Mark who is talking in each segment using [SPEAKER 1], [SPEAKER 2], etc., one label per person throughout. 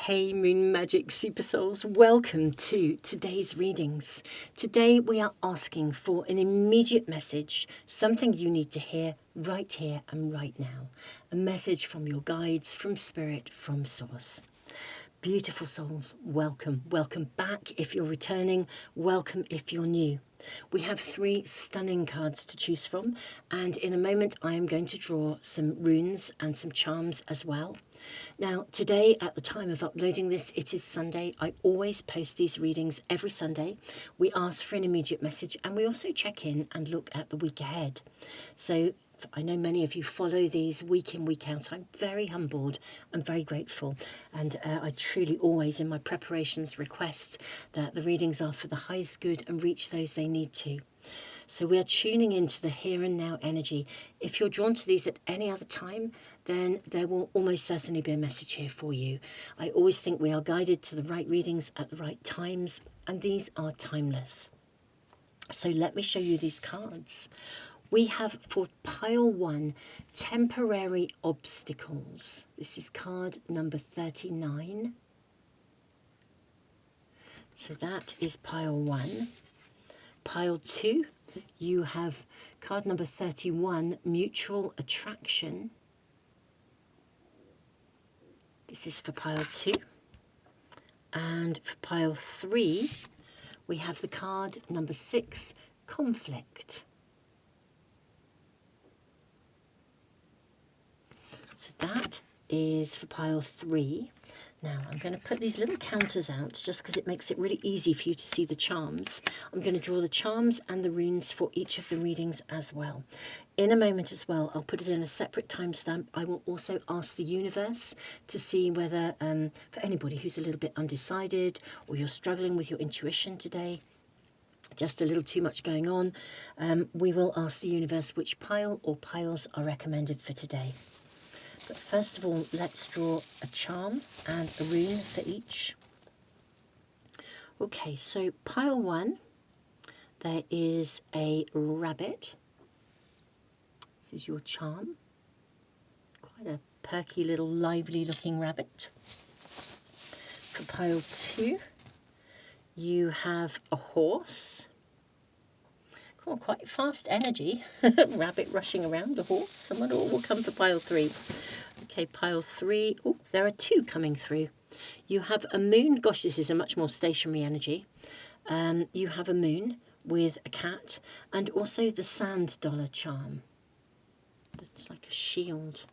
[SPEAKER 1] Hey Moon Magic Super Souls, welcome to today's readings. Today we are asking for an immediate message, something you need to hear right here and right now. A message from your guides, from Spirit, from Source. Beautiful souls, welcome. Welcome back if you're returning, welcome if you're new. We have 3 stunning cards to choose from, and in a moment I am going to draw some runes and some charms as well. Now, today, at the time of uploading this, it is Sunday. I always post these readings every Sunday. We ask for an immediate message, and we also check in and look at the week ahead. So I know many of you follow these week in, week out. I'm very humbled and very grateful. And I truly always, in my preparations, request that the readings are for the highest good and reach those they need to. So we are tuning into the here and now energy. If you're drawn to these at any other time, then there will almost certainly be a message here for you. I always think we are guided to the right readings at the right times, and these are timeless. So let me show you these cards. We have for pile 1, temporary obstacles. This is card number 39. So that is pile 1. Pile 2, you have card number 31, mutual attraction. This is for pile 2. And for pile 3, we have the card number 6, conflict. So that is for pile 3. Now, I'm going to put these little counters out just because it makes it really easy for you to see the charms. I'm going to draw the charms and the runes for each of the readings as well. In a moment as well, I'll put it in a separate timestamp. I will also ask the universe to see whether, for anybody who's a little bit undecided or you're struggling with your intuition today, just a little too much going on, we will ask the universe which pile or piles are recommended for today. But first of all, let's draw a charm and a rune for each. Okay, so pile 1, there is a rabbit. This is your charm. Quite a perky little lively looking rabbit. For pile 2, you have a horse. Oh, quite fast energy. Rabbit rushing around, a horse. Someone will come for pile 3. Okay, pile 3. Oh, there are 2 coming through. You have a moon. Gosh, this is a much more stationary energy. You have a moon with a cat and also the sand dollar charm. It's like a shield.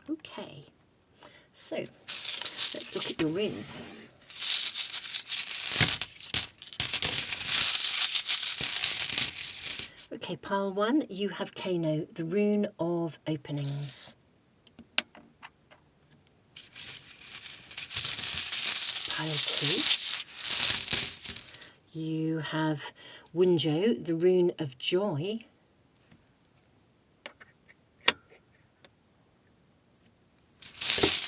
[SPEAKER 1] Okay, so let's look at your runes. Okay, pile 1, you have Kano, the rune of openings. Pile 2, you have Wunjo, the rune of joy.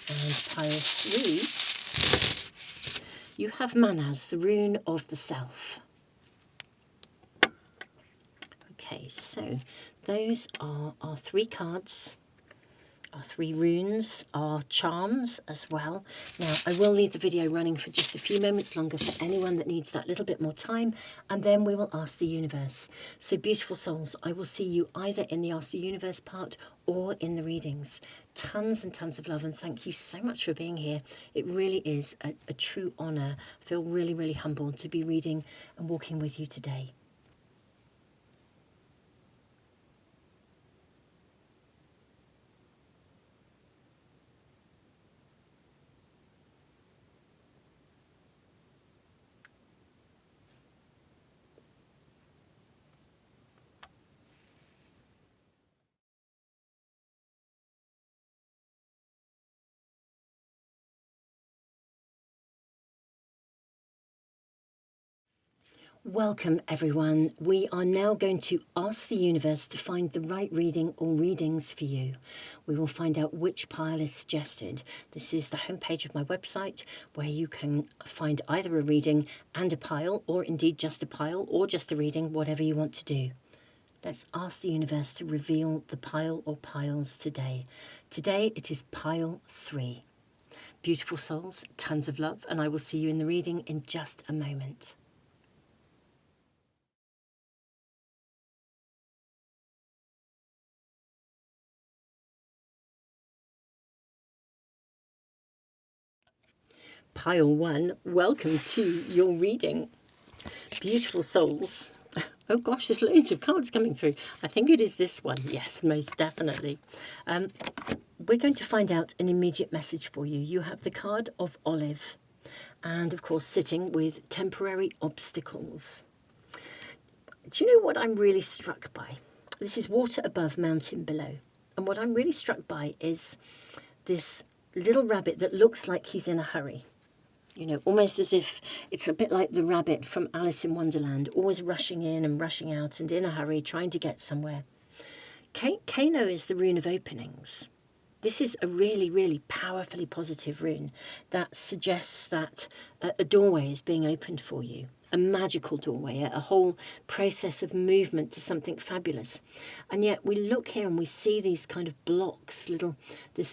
[SPEAKER 1] And pile 3, you have Manaz, the rune of the self. Okay, so those are our 3 cards, our 3 runes, our charms as well. Now, I will leave the video running for just a few moments longer for anyone that needs that little bit more time, and then we will ask the universe. So, beautiful souls, I will see you either in the Ask the Universe part or in the readings. Tons and tons of love, and thank you so much for being here. It really is a true honour. I feel really, really humbled to be reading and walking with you today. Welcome everyone. We are now going to ask the universe to find the right reading or readings for you. We will find out which pile is suggested. This is the homepage of my website where you can find either a reading and a pile, or indeed just a pile or just a reading, whatever you want to do. Let's ask the universe to reveal the pile or piles today. Today it is pile 3. Beautiful souls, tons of love, and I will see you in the reading in just a moment. Pile 1, welcome to your reading. Beautiful souls. Oh gosh, there's loads of cards coming through. I think it is this one. Yes, most definitely. We're going to find out an immediate message for you. You have the card of Olive and, of course, sitting with temporary obstacles. Do you know what I'm really struck by? This is water above, mountain below. And what I'm really struck by is this little rabbit that looks like he's in a hurry. You know, almost as if it's a bit like the rabbit from Alice in Wonderland, always rushing in and rushing out and in a hurry, trying to get somewhere. Kano is the rune of openings. This is a really, really powerfully positive rune that suggests that a doorway is being opened for you, a magical doorway, a whole process of movement to something fabulous. And yet we look here and we see these kind of blocks,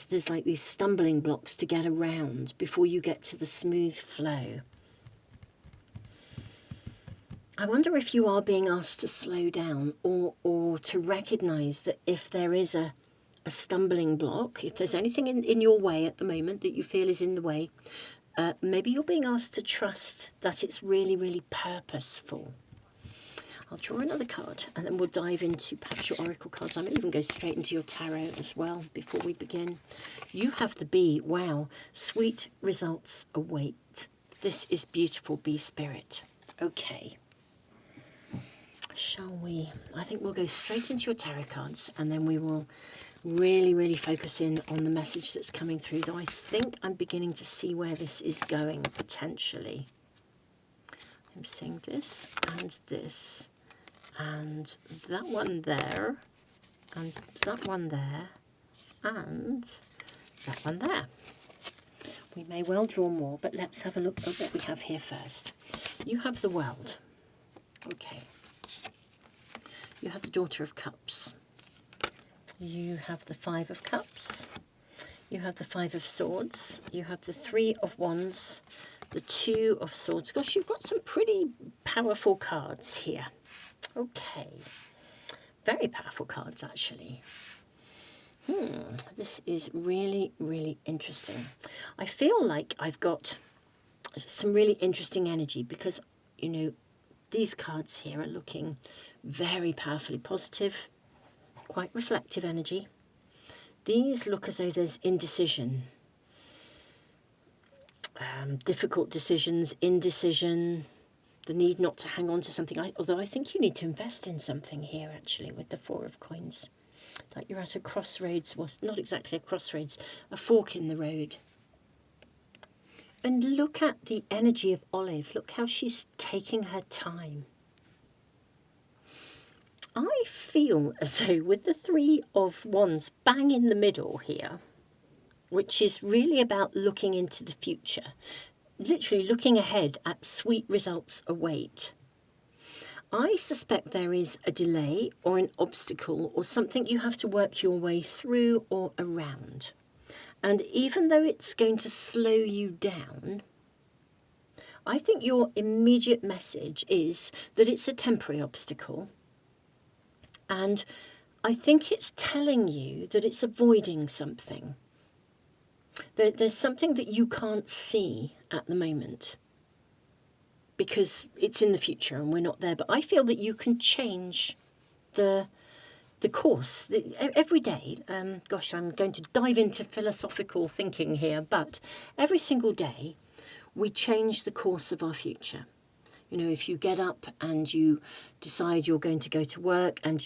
[SPEAKER 1] there's like these stumbling blocks to get around before you get to the smooth flow. I wonder if you are being asked to slow down or to recognise that if there is a stumbling block, if there's anything in your way at the moment that you feel is in the way, maybe you're being asked to trust that it's really, really purposeful. I'll draw another card and then we'll dive into perhaps your oracle cards. I may even go straight into your tarot as well before we begin. You have the bee. Wow. Sweet results await. This is beautiful, bee spirit. Okay. Shall we? I think we'll go straight into your tarot cards and then we will really, really focus in on the message that's coming through, though I think I'm beginning to see where this is going, potentially. I'm seeing this, and that one there, and that one there, and that one there. We may well draw more, but let's have a look at what we have here first. You have the World. Okay. You have the Daughter of Cups. You have the Five of Cups, you have the Five of Swords, you have the Three of Wands, the Two of Swords. Gosh, you've got some pretty powerful cards here. Okay, very powerful cards actually. This is really, really interesting. I feel like I've got some really interesting energy because, you know, these cards here are looking very powerfully positive. Quite reflective energy. These look as though there's indecision. Difficult decisions, indecision, the need not to hang on to something. Although I think you need to invest in something here, actually, with the Four of Coins. Like you're at a crossroads, well, not exactly a crossroads, a fork in the road. And look at the energy of Olive. Look how she's taking her time. I feel as though with the Three of Wands bang in the middle here, which is really about looking into the future, literally looking ahead at sweet results await. I suspect there is a delay or an obstacle or something you have to work your way through or around. And even though it's going to slow you down, I think your immediate message is that it's a temporary obstacle. And I think it's telling you that it's avoiding something. There's something that you can't see at the moment because it's in the future and we're not there. But I feel that you can change the course every day. Gosh, I'm going to dive into philosophical thinking here, but every single day we change the course of our future. You know, if you get up and you decide you're going to go to work and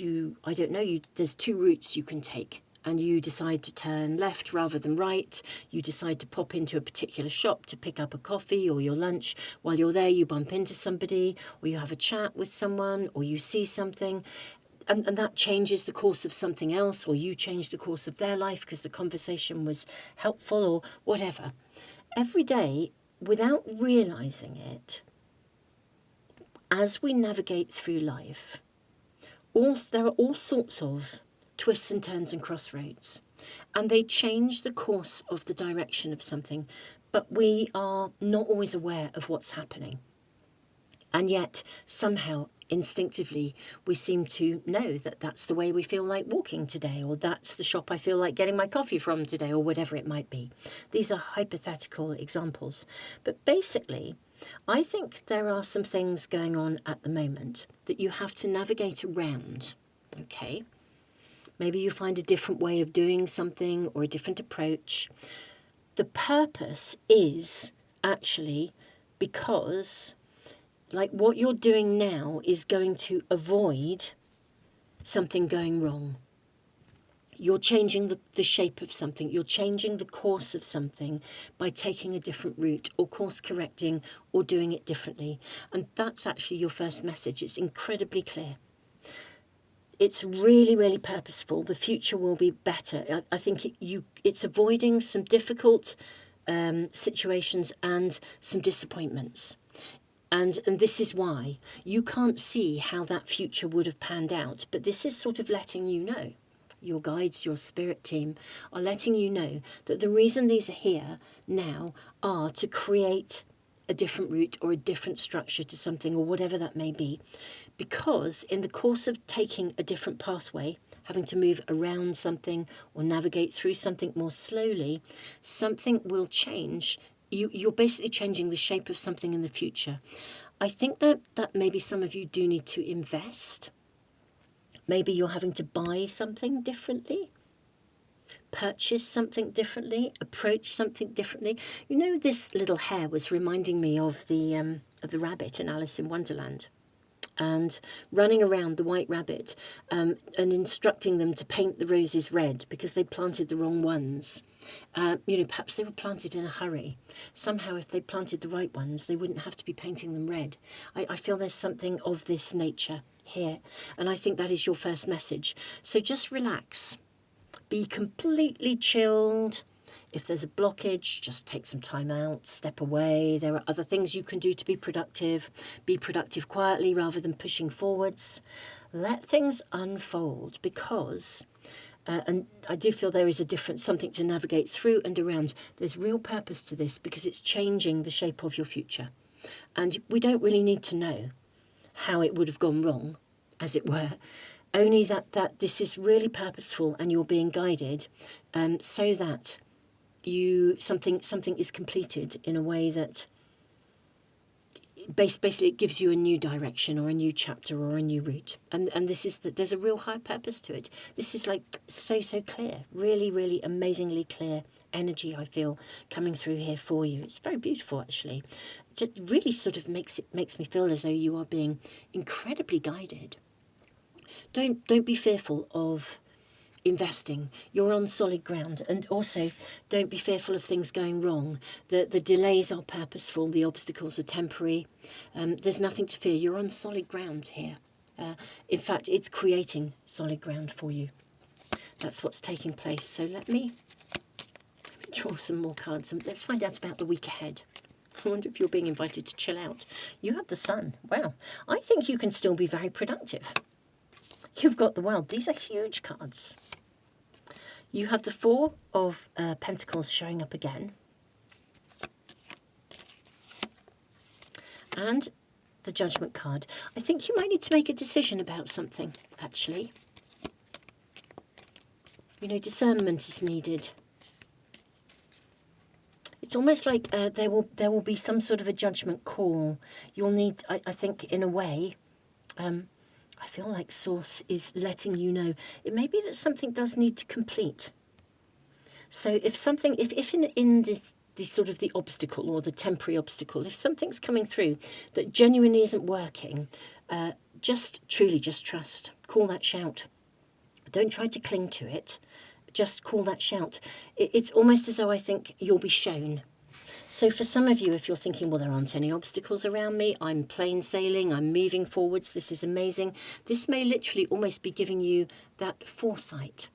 [SPEAKER 1] there's two routes you can take and you decide to turn left rather than right, you decide to pop into a particular shop to pick up a coffee or your lunch. While you're there, you bump into somebody or you have a chat with someone or you see something and that changes the course of something else, or you change the course of their life because the conversation was helpful or whatever. Every day, without realising it, as we navigate through life, there are all sorts of twists and turns and crossroads. and they change the course of the direction of something, but we are not always aware of what's happening. And yet, somehow, instinctively, we seem to know that that's the way we feel like walking today, or that's the shop I feel like getting my coffee from today, or whatever it might be. These are hypothetical examples. But basically, I think there are some things going on at the moment that you have to navigate around, okay? Maybe you find a different way of doing something or a different approach. The purpose is actually because, like, what you're doing now is going to avoid something going wrong. You're changing the shape of something. You're changing the course of something by taking a different route or course correcting or doing it differently. And that's actually your first message. It's incredibly clear. It's really, really purposeful. The future will be better. I think it's avoiding some difficult situations and some disappointments. And this is why you can't see how that future would have panned out. But this is sort of letting you know. Your guides, your spirit team are letting you know that the reason these are here now are to create a different route or a different structure to something or whatever that may be. Because in the course of taking a different pathway, having to move around something or navigate through something more slowly, something will change. You're basically changing the shape of something in the future. I think that maybe some of you do need to invest. Maybe you're having to buy something differently, purchase something differently, approach something differently. You know, this little hare was reminding me of the rabbit in Alice in Wonderland. And running around the white rabbit and instructing them to paint the roses red because they planted the wrong ones. Perhaps they were planted in a hurry. Somehow, if they planted the right ones, they wouldn't have to be painting them red. I feel there's something of this nature here. And I think that is your first message. So just relax. Be completely chilled. If there's a blockage, just take some time out, step away. There are other things you can do to be productive. Be productive quietly rather than pushing forwards. Let things unfold because, and I do feel there is a different something to navigate through and around. There's real purpose to this because it's changing the shape of your future. And we don't really need to know how it would have gone wrong, as it were. Only that this is really purposeful and you're being guided so that something is completed in a way that basically it gives you a new direction or a new chapter or a new route. And this is that there's a real high purpose to it. This is like so clear, really, really amazingly clear energy I feel coming through here for you. It's very beautiful actually. It just really sort of makes me feel as though you are being incredibly guided. Don't be fearful of investing. You're on solid ground. And also, don't be fearful of things going wrong. The delays are purposeful. The obstacles are temporary. There's nothing to fear. You're on solid ground here. In fact, it's creating solid ground for you. That's what's taking place. So let me draw some more cards and let's find out about the week ahead. I wonder if you're being invited to chill out. You have the sun. Wow. I think you can still be very productive. You've got the world. These are huge cards. You have the Four of Pentacles showing up again. And the Judgment card. I think you might need to make a decision about something, actually. Discernment is needed. It's almost like there will be some sort of a judgment call. You'll need, I think, in a way, I feel like Source is letting you know it may be that something does need to complete. So if in the sort of the obstacle or the temporary obstacle, if something's coming through that genuinely isn't working, just trust. Call that shout. Don't try to cling to it. Just call that shout. It's almost as though I think you'll be shown. So for some of you, if you're thinking, well, there aren't any obstacles around me, I'm plain sailing, I'm moving forwards, this is amazing, this may literally almost be giving you that foresight.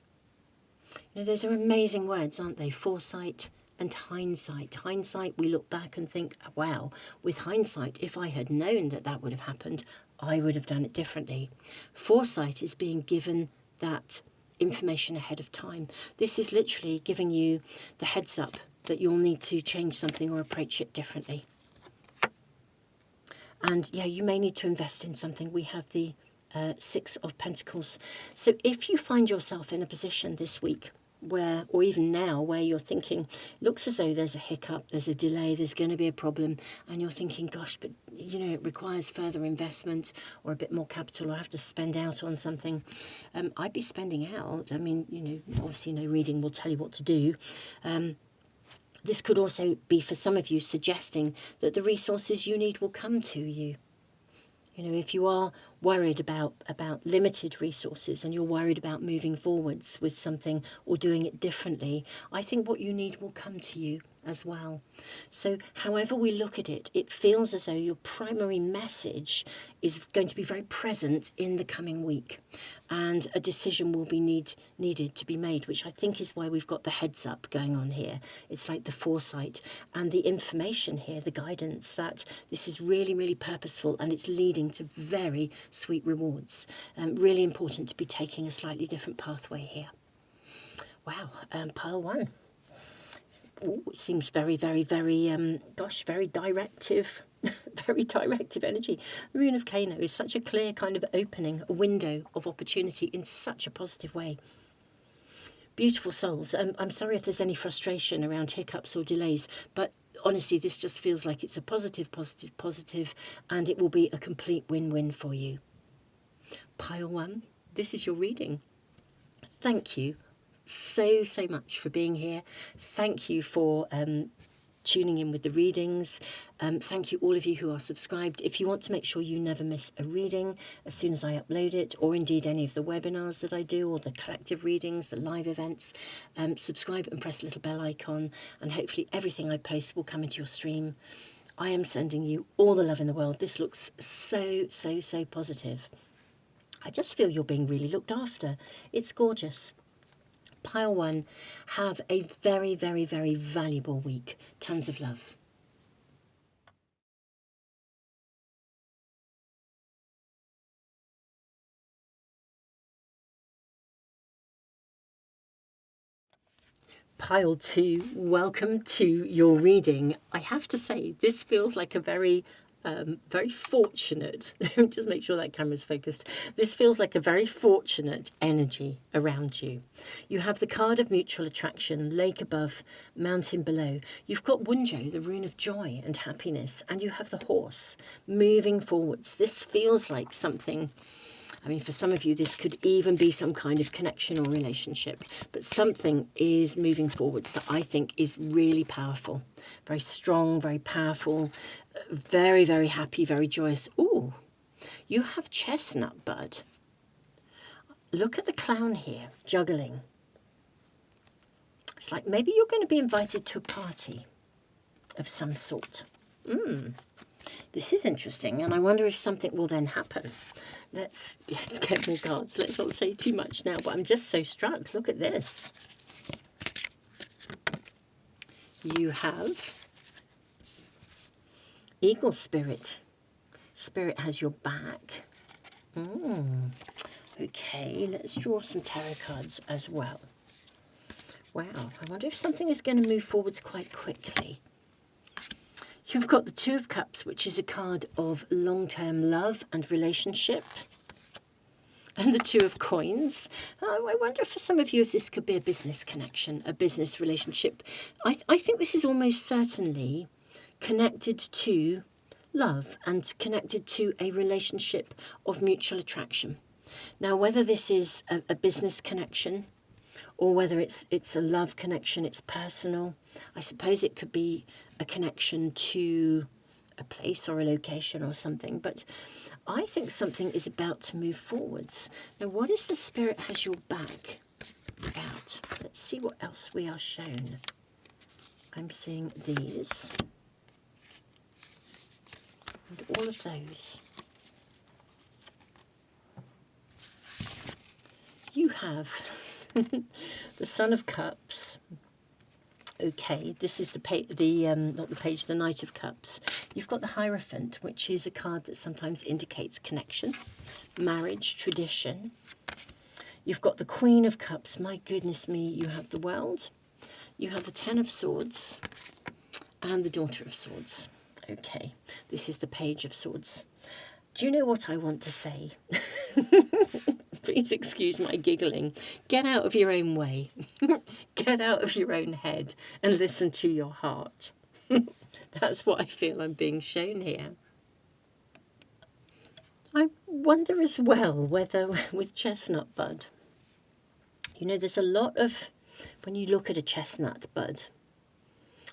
[SPEAKER 1] Those are amazing words, aren't they? Foresight and hindsight. Hindsight, we look back and think, wow, with hindsight, if I had known that would have happened, I would have done it differently. Foresight is being given that information ahead of time. This is literally giving you the heads up that you'll need to change something or approach it differently. And yeah, you may need to invest in something. We have the Six of Pentacles. So if you find yourself in a position this week where, or even now, where you're thinking, looks as though there's a hiccup, there's a delay, there's going to be a problem, and you're thinking, gosh, but you know, it requires further investment or a bit more capital, or I have to spend out on something, I'd be spending out. I mean, you know, obviously no reading will tell you what to do. This could also be, for some of you, suggesting that the resources you need will come to you. You know, if you are worried about limited resources and you're worried about moving forwards with something or doing it differently, I think what you need will come to you as well. So however we look at it, it feels as though your primary message is going to be very present in the coming week, and a decision will be needed to be made, which I think is why we've got the heads up going on here. It's like the foresight and the information here, the guidance that this is really, really purposeful, and it's leading to very sweet rewards. Really important to be taking a slightly different pathway here. Wow, pile one. Ooh, it seems very, very, very, very directive, very directive energy. The Rune of Kano is such a clear kind of opening, a window of opportunity in such a positive way. Beautiful souls. I'm sorry if there's any frustration around hiccups or delays, but honestly, this just feels like it's a positive, positive, positive, and it will be a complete win-win for you. Pile one, this is your reading. Thank you so much for being here. Thank you for tuning in with the readings. Thank you all of you who are subscribed. If you want to make sure you never miss a reading as soon as I upload it, or indeed any of the webinars that I do, or the collective readings, the live events, subscribe and press the little bell icon, and hopefully everything I post will come into your stream. I am sending you all the love in the world. This looks so positive. I just feel you're being really looked after. It's gorgeous. Pile one, have a very, very, very valuable week. Tons of love. Pile two, welcome to your reading. I have to say, this feels like a very fortunate, just make sure that camera's focused. This feels like a very fortunate energy around you. You have the card of mutual attraction, lake above, mountain below. You've got Wunjo, the rune of joy and happiness, and you have the horse moving forwards. This feels like something, I mean, for some of you, this could even be some kind of connection or relationship, but something is moving forwards that I think is really powerful, very strong, very powerful, very, very happy, very joyous. Ooh, you have chestnut bud. Look at the clown here, juggling. It's like maybe you're going to be invited to a party of some sort. This is interesting, and I wonder if something will then happen. Let's get more cards. Let's not say too much now, but I'm just so struck. Look at this. You have Eagle Spirit. Spirit has your back. Okay, let's draw some tarot cards as well. Wow, I wonder if something is going to move forwards quite quickly. You've got the Two of Cups, which is a card of long-term love and relationship. And the Two of Coins. I wonder for some of you if this could be a business connection, a business relationship. I think this is almost certainly connected to love and connected to a relationship of mutual attraction. Now, whether this is a business connection or whether it's a love connection, it's personal. I suppose it could be a connection to a place or a location or something, but I think something is about to move forwards. Now, what is the Spirit has your back about? Let's see what else we are shown. I'm seeing these and all of those. You have the Son of Cups. Okay, this is the Knight of Cups. You've got the Hierophant, which is a card that sometimes indicates connection, marriage, tradition. You've got the Queen of Cups. My goodness me, you have the World. You have the Ten of Swords and the Daughter of Swords. Okay, this is the Page of Swords. Do you know what I want to say? Please excuse my giggling. Get out of your own way. Get out of your own head and listen to your heart. That's what I feel I'm being shown here. I wonder as well whether with chestnut bud, you know, there's a lot of, when you look at a chestnut bud,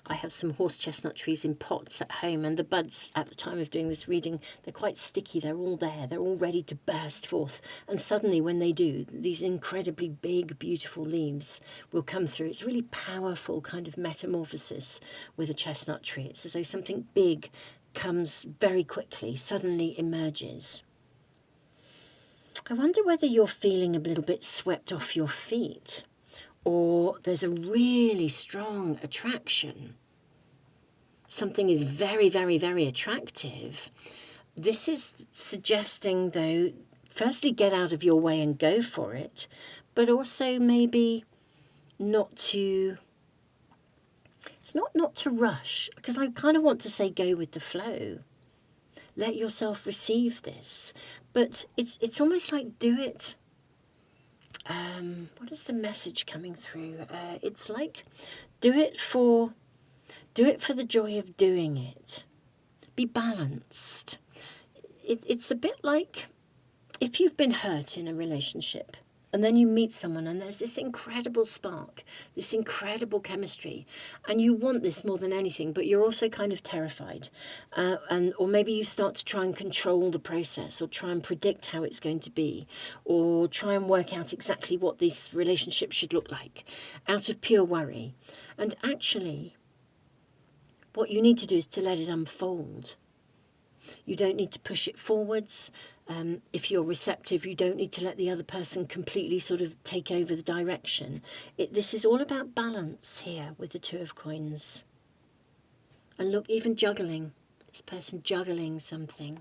[SPEAKER 1] I have some horse chestnut trees in pots at home, and the buds at the time of doing this reading, they're quite sticky. They're all there. They're all ready to burst forth. And suddenly when they do, these incredibly big, beautiful leaves will come through. It's a really powerful kind of metamorphosis with a chestnut tree. It's as though something big comes very quickly, suddenly emerges. I wonder whether you're feeling a little bit swept off your feet, or there's a really strong attraction. Something is very, very, very attractive. This is suggesting, though, firstly, get out of your way and go for it, but also maybe not to, it's not to rush, because I kind of want to say go with the flow. Let yourself receive this, but it's almost like do it. What is the message coming through? It's like do it for the joy of doing it. Be balanced. It's a bit like if you've been hurt in a relationship and then you meet someone and there's this incredible spark, this incredible chemistry, and you want this more than anything, but you're also kind of terrified. Or maybe you start to try and control the process or try and predict how it's going to be or try and work out exactly what this relationship should look like out of pure worry. And actually, what you need to do is to let it unfold. You don't need to push it forwards. If you're receptive, you don't need to let the other person completely sort of take over the direction. This is all about balance here with the Two of Coins. And look, even juggling. This person juggling something.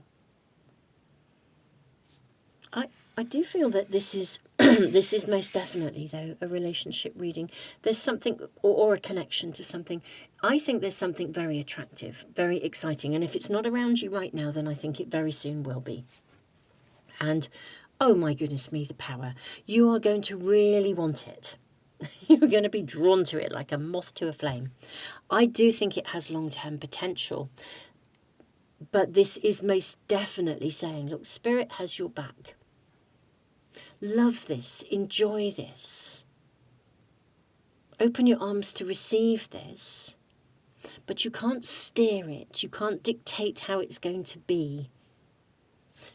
[SPEAKER 1] I do feel that this is this is most definitely, though, a relationship reading. There's something, or a connection to something. I think there's something very attractive, very exciting. And if it's not around you right now, then I think it very soon will be. And, oh my goodness me, the power. You are going to really want it. You're going to be drawn to it like a moth to a flame. I do think it has long-term potential. But this is most definitely saying, look, Spirit has your back. Love this. Enjoy this. Open your arms to receive this. But you can't steer it. You can't dictate how it's going to be.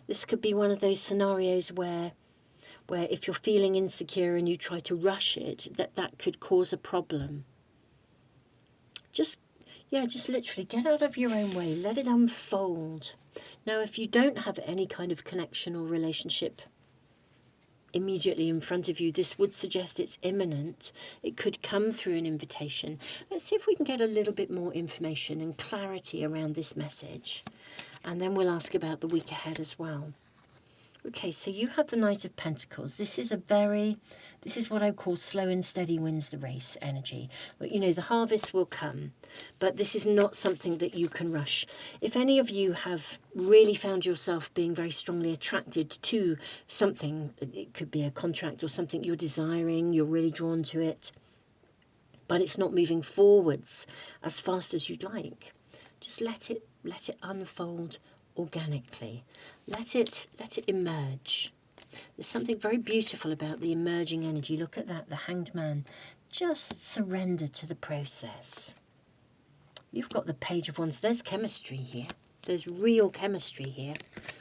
[SPEAKER 1] This could be one of those scenarios where if you're feeling insecure and you try to rush it, that could cause a problem. Just literally get out of your own way. Let it unfold. Now, if you don't have any kind of connection or relationship immediately in front of you, this would suggest it's imminent. It could come through an invitation. Let's see if we can get a little bit more information and clarity around this message. And then we'll ask about the week ahead as well. Okay, so you have the Knight of Pentacles. This is what I call slow and steady wins the race energy. But, you know, the harvest will come, but this is not something that you can rush. If any of you have really found yourself being very strongly attracted to something, it could be a contract or something you're desiring, you're really drawn to it, but it's not moving forwards as fast as you'd like, just let it unfold organically. Let it emerge. There's something very beautiful about the emerging energy. Look at that, the Hanged Man. Just surrender to the process. You've got the Page of Wands. There's chemistry here. There's real chemistry here.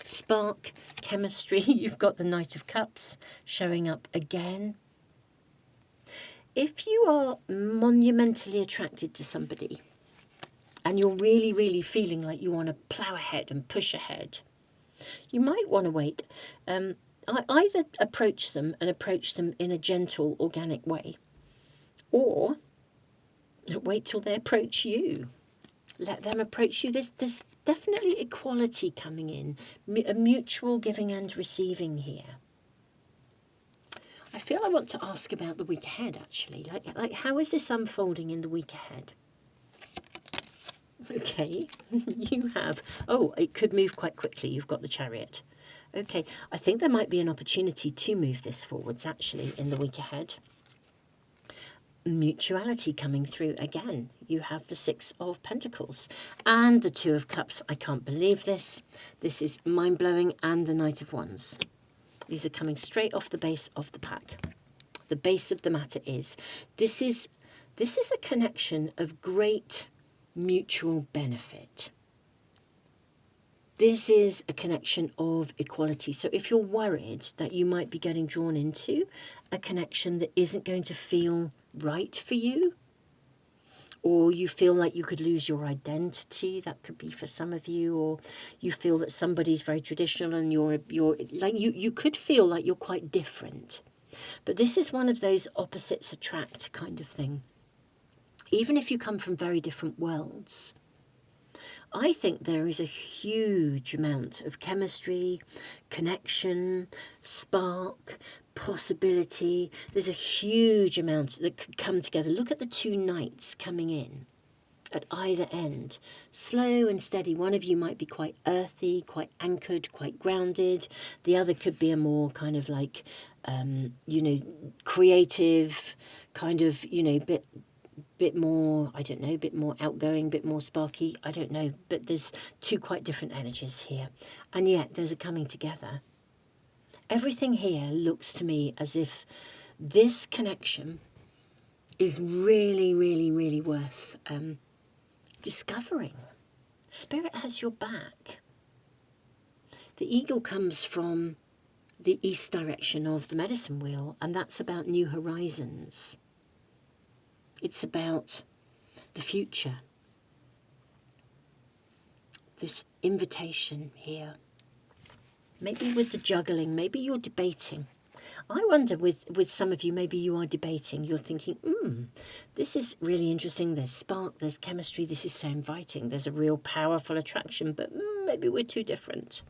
[SPEAKER 1] Spark, chemistry. You've got the Knight of Cups showing up again. If you are monumentally attracted to somebody, and you're really, really feeling like you want to plough ahead and push ahead, you might want to wait. Either approach them in a gentle, organic way, or wait till they approach you. Let them approach you. There's definitely equality coming in, a mutual giving and receiving here. I feel I want to ask about the week ahead, actually. Like how is this unfolding in the week ahead? Okay, you have... Oh, it could move quite quickly. You've got the Chariot. Okay, I think there might be an opportunity to move this forwards, actually, in the week ahead. Mutuality coming through again. You have the Six of Pentacles and the Two of Cups. I can't believe this. This is mind-blowing, and the Knight of Wands. These are coming straight off the base of the pack. The base of the matter is this is a connection of great mutual benefit. This is a connection of equality. So if you're worried that you might be getting drawn into a connection that isn't going to feel right for you, or you feel like you could lose your identity, that could be for some of you, or you feel that somebody's very traditional and you're like you could feel like you're quite different. But this is one of those opposites attract kind of thing. Even if you come from very different worlds, I think there is a huge amount of chemistry, connection, spark, possibility. There's a huge amount that could come together. Look at the two knights coming in at either end. Slow and steady. One of you might be quite earthy, quite anchored, quite grounded. The other could be a more kind of like, creative, kind of, bit more, I don't know, bit more outgoing, bit more sparky, I don't know. But there's two quite different energies here. And yet there's a coming together. Everything here looks to me as if this connection is really, really, really worth discovering. Spirit has your back. The eagle comes from the east direction of the medicine wheel, and that's about new horizons. It's about the future. This invitation here. Maybe with the juggling, maybe you're debating. I wonder with some of you, maybe you are debating. You're thinking, this is really interesting. There's spark, there's chemistry. This is so inviting. There's a real powerful attraction, but maybe we're too different.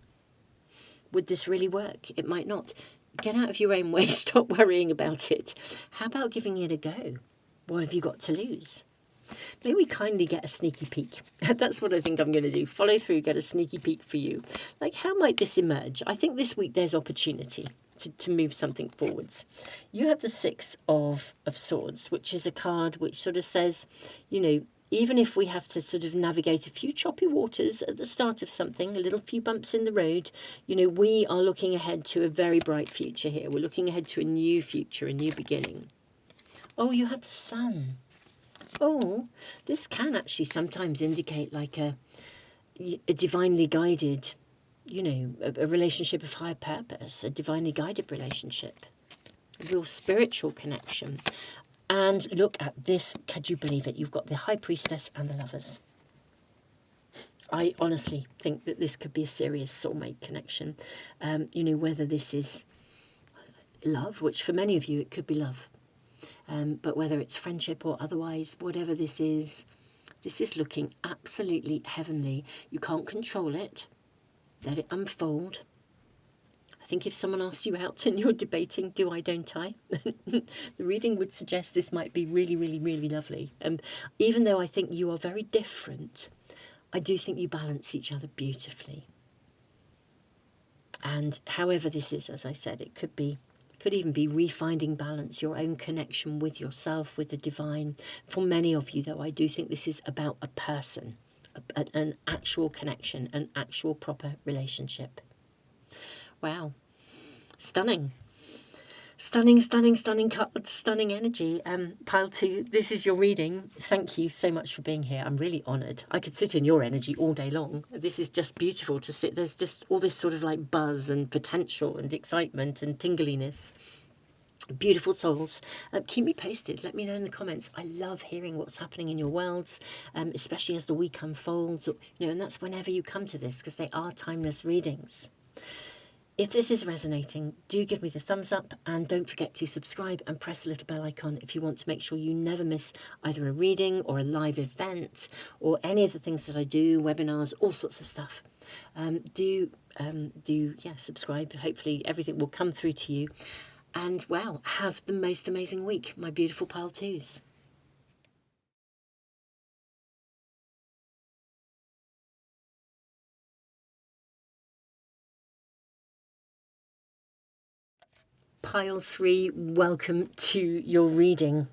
[SPEAKER 1] Would this really work? It might not. Get out of your own way. Stop worrying about it. How about giving it a go? What have you got to lose? May we kindly get a sneaky peek? That's what I think I'm going to do. Follow through, get a sneaky peek for you. Like, how might this emerge? I think this week there's opportunity to move something forwards. You have the Six of Swords, which is a card which sort of says, even if we have to sort of navigate a few choppy waters at the start of something, a little few bumps in the road, we are looking ahead to a very bright future here. We're looking ahead to a new future, a new beginning. Oh, you have the Sun. Oh, this can actually sometimes indicate like a divinely guided, a relationship of higher purpose, a divinely guided relationship, a real spiritual connection. And look at this. Could you believe it? You've got the High Priestess and the Lovers. I honestly think that this could be a serious soulmate connection. Whether this is love, which for many of you, it could be love. But whether it's friendship or otherwise, whatever this is looking absolutely heavenly. You can't control it. Let it unfold. I think if someone asks you out and you're debating, do I, don't I? The reading would suggest this might be really, really, really lovely. And even though I think you are very different, I do think you balance each other beautifully. And however this is, as I said, it could even be refinding balance, your own connection with yourself, with the divine. For many of you, though, I do think this is about a person, an actual connection, an actual proper relationship. Wow. Stunning. Stunning, stunning, stunning cards, stunning energy. Pile 2, this is your reading. Thank you so much for being here. I'm really honoured. I could sit in your energy all day long. This is just beautiful to sit. There's just all this sort of like buzz and potential and excitement and tingliness. Beautiful souls. Keep me posted. Let me know in the comments. I love hearing what's happening in your worlds, especially as the week unfolds. And that's whenever you come to this, because they are timeless readings. If this is resonating, do give me the thumbs up, and don't forget to subscribe and press the little bell icon if you want to make sure you never miss either a reading or a live event or any of the things that I do, webinars, all sorts of stuff. Do subscribe. Hopefully everything will come through to you. And, well, have the most amazing week, my beautiful pile twos. Pile 3, welcome to your reading.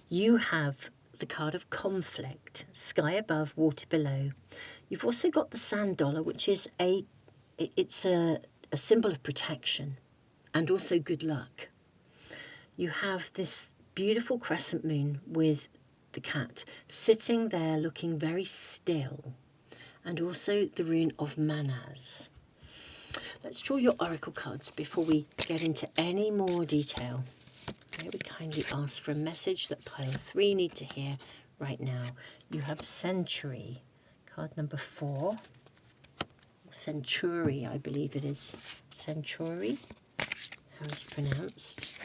[SPEAKER 1] You have the card of conflict, sky above, water below. You've also got the sand dollar, which is a symbol of protection and also good luck. You have this beautiful crescent moon with the cat sitting there looking very still, and also the rune of Manaz. Let's draw your oracle cards before we get into any more detail. I would kindly ask for a message that pile 3 need to hear right now. You have Century, card number 4. Century, I believe it is. Century, how it's pronounced.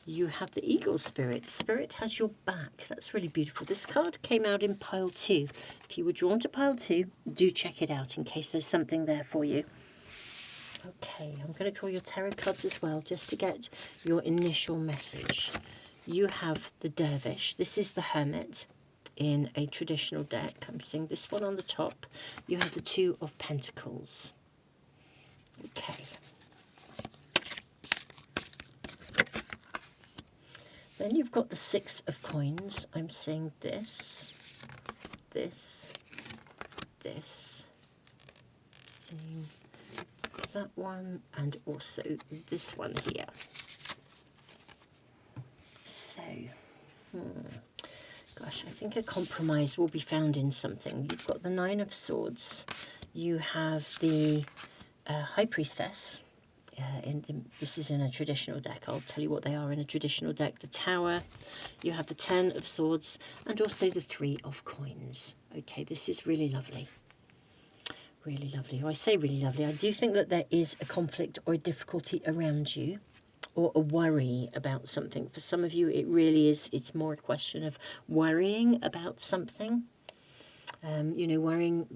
[SPEAKER 1] You have the Eagle Spirit. Spirit has your back. That's really beautiful. This card came out in pile 2. If you were drawn to pile 2, do check it out in case there's something there for you. Okay, I'm going to draw your tarot cards as well, just to get your initial message. You have the Dervish. This is the Hermit in a traditional deck. I'm seeing this one on the top. You have the Two of Pentacles. Okay. Then you've got the Six of Coins. I'm seeing this, this, seeing that one, and also this one here. So, gosh, I think a compromise will be found in something. You've got the Nine of Swords. You have the High Priestess. This is in a traditional deck. I'll tell you what they are in a traditional deck. The Tower. You have the Ten of Swords, and also the Three of Coins. Okay, this is really lovely. Really lovely. When I say really lovely, I do think that there is a conflict or a difficulty around you, or a worry about something. For some of you, it really is. It's more a question of worrying about something. Worrying,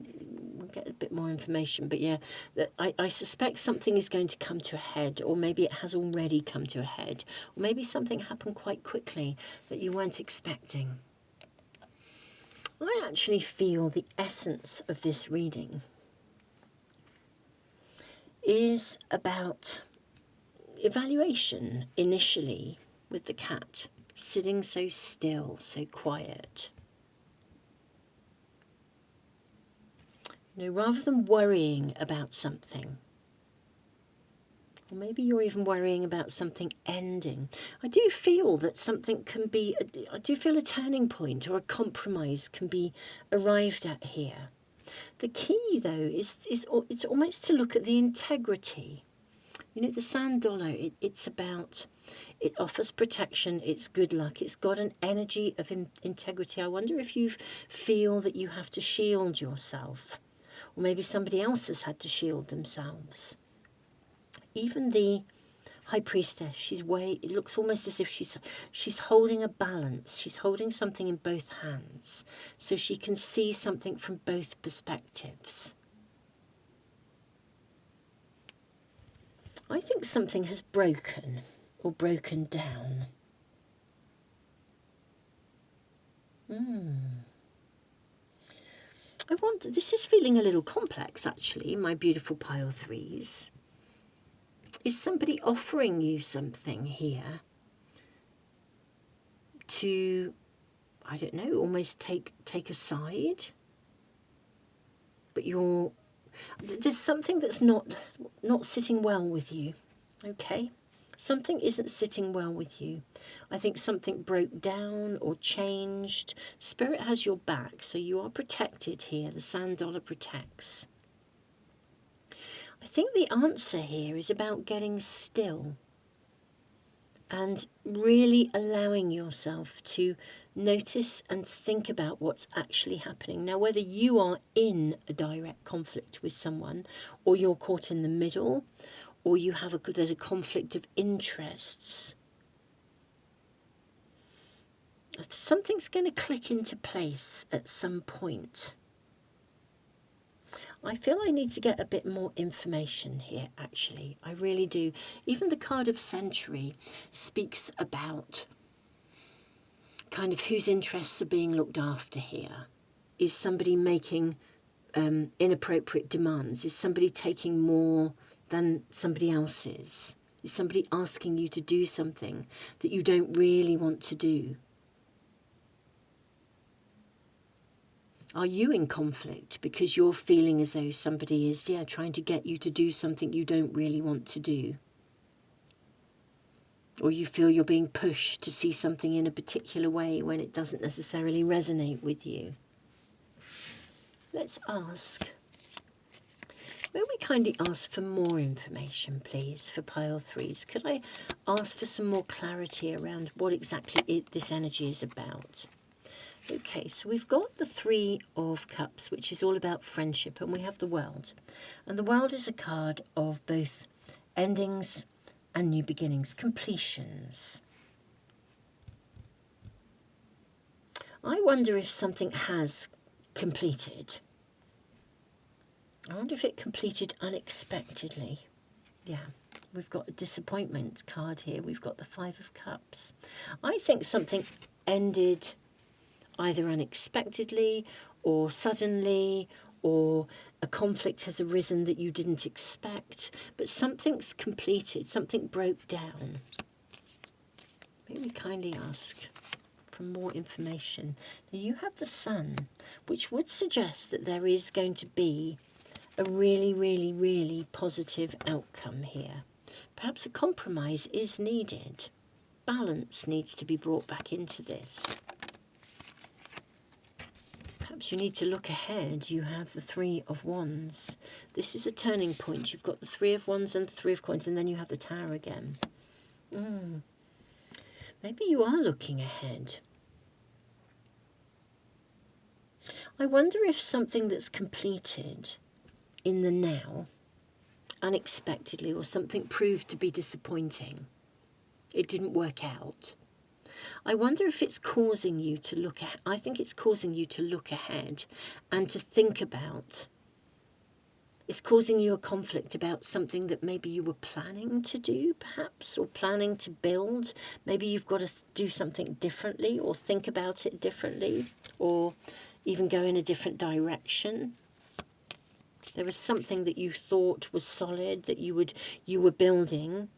[SPEAKER 1] we'll get a bit more information, but yeah, I suspect something is going to come to a head, or maybe it has already come to a head, or maybe something happened quite quickly that you weren't expecting. I actually feel the essence of this reading is about evaluation initially, with the cat sitting so still, so quiet. Rather than worrying about something, or maybe you're even worrying about something ending, I do feel that something can be, I do feel a turning point or a compromise can be arrived at here. The key, though, is it's almost to look at the integrity. The sand dollar, it's about, it offers protection, it's good luck, it's got an energy of integrity. I wonder if you feel that you have to shield yourself, or maybe somebody else has had to shield themselves. Even the High Priestess, it looks almost as if she's holding a balance. She's holding something in both hands, so she can see something from both perspectives. I think something has broken or broken down. This is feeling a little complex, actually, my beautiful pile threes. Is somebody offering you something here to, I don't know, almost take a side? But there's something that's not sitting well with you, okay? Something isn't sitting well with you. I think something broke down or changed. Spirit has your back, so you are protected here. The sand dollar protects. I think the answer here is about getting still and really allowing yourself to notice and think about what's actually happening. Now, whether you are in a direct conflict with someone, or you're caught in the middle, or there's a conflict of interests, something's going to click into place at some point. I feel I need to get a bit more information here, actually. I really do. Even the card of Century speaks about kind of whose interests are being looked after here. Is somebody making inappropriate demands? Is somebody taking more than somebody else's? Is somebody asking you to do something that you don't really want to do? Are you in conflict because you're feeling as though somebody is, trying to get you to do something you don't really want to do? Or you feel you're being pushed to see something in a particular way when it doesn't necessarily resonate with you? Let's ask. May we kindly ask for more information, please, for pile threes? Could I ask for some more clarity around what exactly this energy is about? Okay, so we've got the Three of Cups, which is all about friendship, and we have the World. And the World is a card of both endings and new beginnings, completions. I wonder if something has completed. I wonder if it completed unexpectedly. Yeah, we've got a disappointment card here. We've got the Five of Cups. I think something ended either unexpectedly or suddenly, or a conflict has arisen that you didn't expect, but something's completed, something broke down. May we kindly ask for more information. Now you have the Sun, which would suggest that there is going to be a really, really, really positive outcome here. Perhaps a compromise is needed. Balance needs to be brought back into this. Perhaps you need to look ahead. You have the Three of Wands. This is a turning point. You've got the Three of Wands and the Three of Coins, and then you have the Tower again. Maybe you are looking ahead. I wonder if something that's completed in the now, unexpectedly, or something proved to be disappointing. It didn't work out. I wonder if it's causing you to look at, I think it's causing you to look ahead and to think about, it's causing you a conflict about something that maybe you were planning to do, perhaps, or planning to build. Maybe you've got to do something differently, or think about it differently, or even go in a different direction. There was something that you thought was solid, that you were building,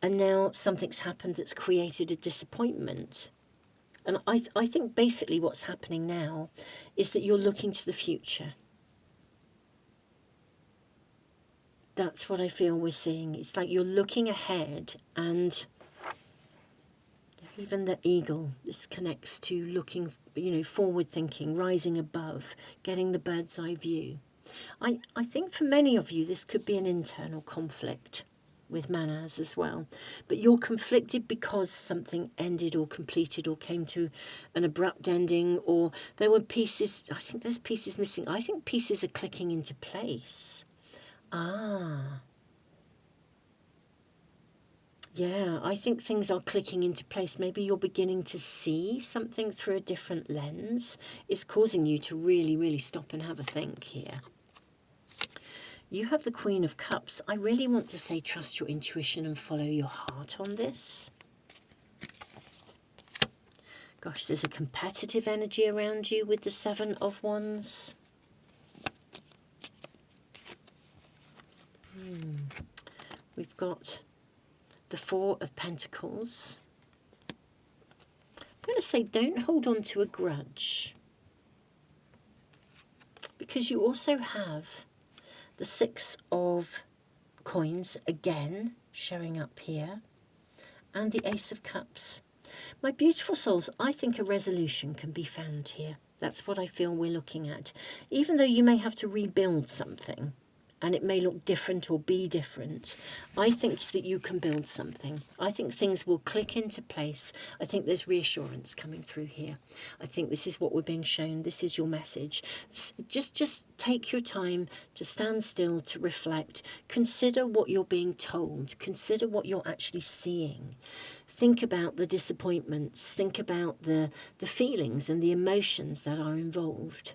[SPEAKER 1] and now something's happened that's created a disappointment. And I think basically what's happening now is that you're looking to the future. That's what I feel we're seeing. It's like you're looking ahead, and even the eagle, this connects to looking, forward thinking, rising above, getting the bird's eye view. I think for many of you this could be an internal conflict with Manaz as well. But you're conflicted because something ended or completed or came to an abrupt ending, or there were pieces. I think there's pieces missing. I think pieces are clicking into place. Yeah, I think things are clicking into place. Maybe you're beginning to see something through a different lens. It's causing you to really, really stop and have a think here. You have the Queen of Cups. I really want to say trust your intuition and follow your heart on this. Gosh, there's a competitive energy around you with the Seven of Wands. We've got the Four of Pentacles. I'm going to say don't hold on to a grudge, because you also have the Six of Coins again showing up here, and the Ace of Cups. My beautiful souls, I think a resolution can be found here. That's what I feel we're looking at. Even though you may have to rebuild something, and it may look different or be different, I think that you can build something. I think things will click into place. I think there's reassurance coming through here. I think this is what we're being shown. This is your message. Just take your time to stand still, to reflect. Consider what you're being told. Consider what you're actually seeing. Think about the disappointments. Think about the feelings and the emotions that are involved.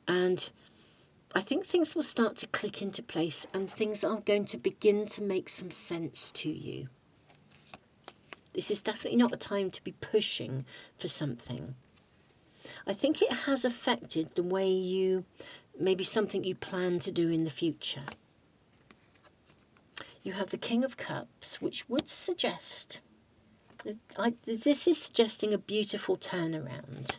[SPEAKER 1] And I think things will start to click into place and things are going to begin to make some sense to you. This is definitely not a time to be pushing for something. I think it has affected the way you, maybe something you plan to do in the future. You have the King of Cups, which would suggest, this is suggesting a beautiful turnaround.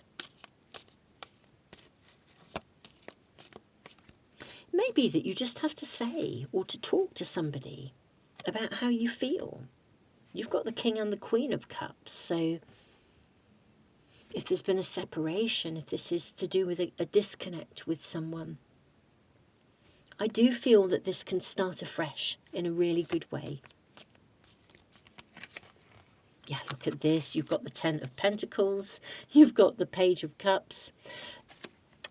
[SPEAKER 1] It may be that you just have to say or to talk to somebody about how you feel. You've got the King and the Queen of Cups, so if there's been a separation, if this is to do with a disconnect with someone, I do feel that this can start afresh in a really good way. Yeah, look at this. You've got the Ten of Pentacles. You've got the Page of Cups.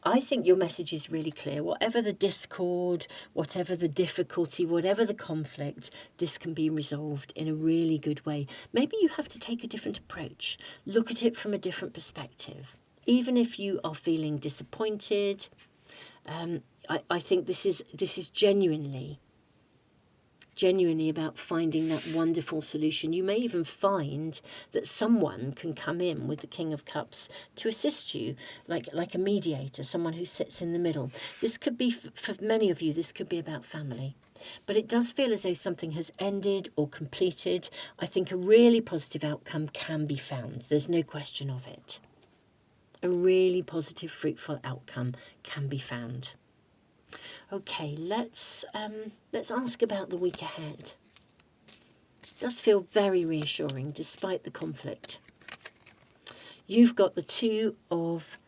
[SPEAKER 1] I think your message is really clear. Whatever the discord, whatever the difficulty, whatever the conflict, this can be resolved in a really good way. Maybe you have to take a different approach. Look at it from a different perspective. Even if you are feeling disappointed, I think this is genuinely about finding that wonderful solution. You may even find that someone can come in with the King of Cups to assist you, like a mediator, someone who sits in the middle. This could be, for many of you, this could be about family. But it does feel as though something has ended or completed. I think a really positive outcome can be found. There's no question of it. A really positive, fruitful outcome can be found. Okay, let's ask about the week ahead. It does feel very reassuring despite the conflict. You've got the Two of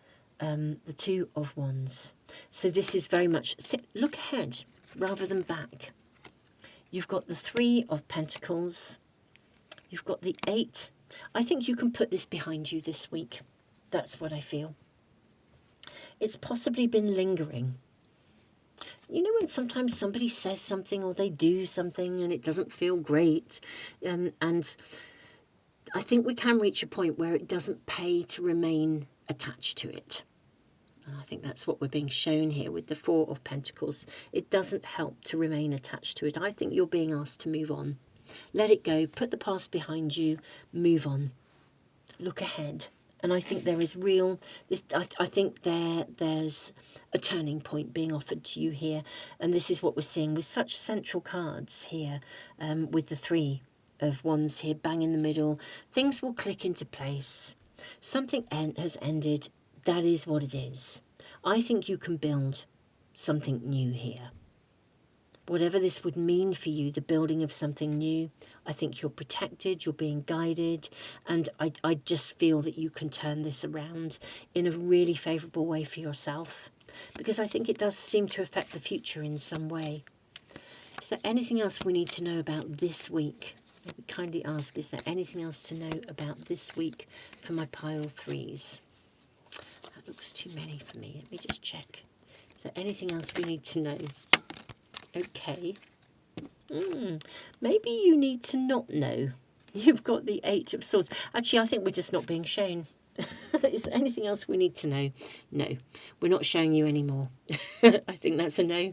[SPEAKER 1] Wands. So this is very much look ahead rather than back. You've got the Three of Pentacles. You've got the Eight. I think you can put this behind you this week. That's what I feel. It's possibly been lingering. You know when sometimes somebody says something or they do something and it doesn't feel great, and I think we can reach a point where it doesn't pay to remain attached to it. And I think that's what we're being shown here with the Four of Pentacles. It doesn't help to remain attached to it. I think you're being asked to move on. Let it go. Put the past behind you. Move on. Look ahead. And I think there is I think there's a turning point being offered to you here. And this is what we're seeing with such central cards here, with the Three of Wands here, bang in the middle. Things will click into place. Something has ended. That is what it is. I think you can build something new here. Whatever this would mean for you, the building of something new, I think you're protected, you're being guided, and I just feel that you can turn this around in a really favourable way for yourself, because I think it does seem to affect the future in some way. Is there anything else we need to know about this week? I would kindly ask, is there anything else to know about this week for my pile threes? That looks too many for me. Let me just check. Is there anything else we need to know? Okay. Maybe you need to not know. You've got the Eight of Swords. Actually, I think we're just not being shown. Is there anything else we need to know? No, we're not showing you anymore. I think that's a no.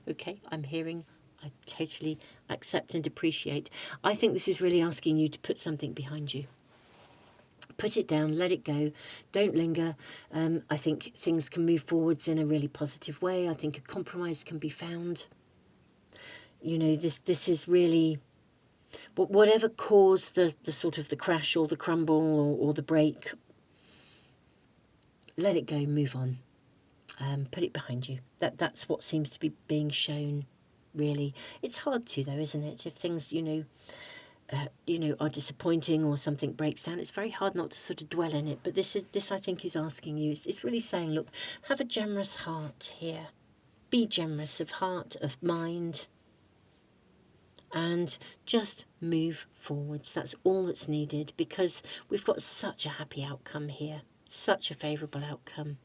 [SPEAKER 1] Okay, I'm hearing. I totally accept and appreciate. I think this is really asking you to put something behind you. Put it down, let it go, don't linger. I think things can move forwards in a really positive way. I think a compromise can be found. You know, this is really, but whatever caused the sort of the crash or the crumble or the break, let it go, move on. Put it behind you. That's what seems to be being shown, really. It's hard to, though, isn't it? If things, are disappointing or something breaks down, it's very hard not to sort of dwell in it. But this I think is asking you, it's really saying, look, have a generous heart here. Be generous of heart, of mind, and just move forwards. That's all that's needed, because we've got such a happy outcome here, such a favourable outcome.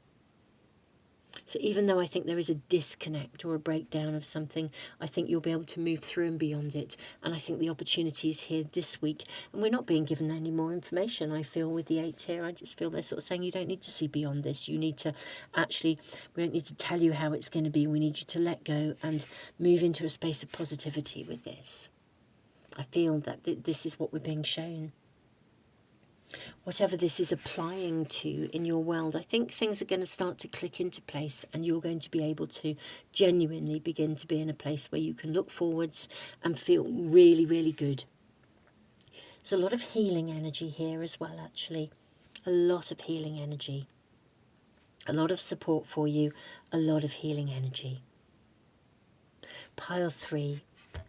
[SPEAKER 1] So even though I think there is a disconnect or a breakdown of something, I think you'll be able to move through and beyond it. And I think the opportunity is here this week. And we're not being given any more information, I feel, with the 8 here. I just feel they're sort of saying you don't need to see beyond this. You need to actually, we don't need to tell you how it's going to be. We need you to let go and move into a space of positivity with this. I feel that this is what we're being shown. Whatever this is applying to in your world, I think things are going to start to click into place, and you're going to be able to genuinely begin to be in a place where you can look forwards and feel really, really good. There's a lot of healing energy here as well, actually. A lot of healing energy. A lot of support for you. A lot of healing energy. Pile 3.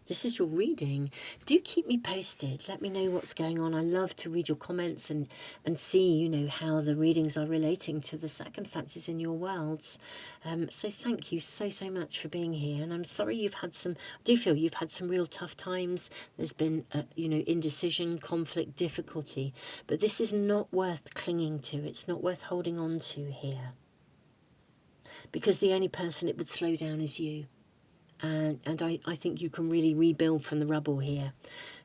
[SPEAKER 1] This is your reading. Do keep me posted. Let me know what's going on. I love to read your comments and see, you know, how the readings are relating to the circumstances in your worlds. So thank you so much for being here. And I'm sorry you've had some, I do feel you've had some real tough times. There's been, you know, indecision, conflict, difficulty. But this is not worth clinging to. It's not worth holding on to here. Because the only person it would slow down is you. And I think you can really rebuild from the rubble here.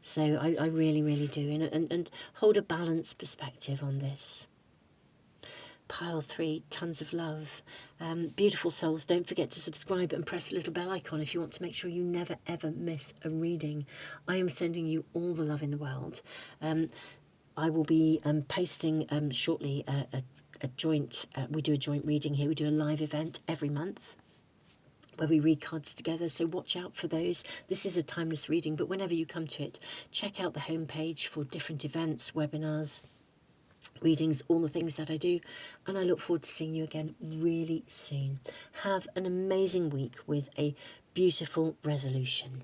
[SPEAKER 1] So I really, really do. And hold a balanced perspective on this. Pile 3, tons of love. Beautiful souls, don't forget to subscribe and press the little bell icon if you want to make sure you never, ever miss a reading. I am sending you all the love in the world. I will be posting shortly a joint, we do a joint reading here. We do a live event every month where we read cards together, so watch out for those. This is a timeless reading, but whenever you come to it, check out the homepage for different events, webinars, readings, all the things that I do, and I look forward to seeing you again really soon. Have an amazing week with a beautiful resolution.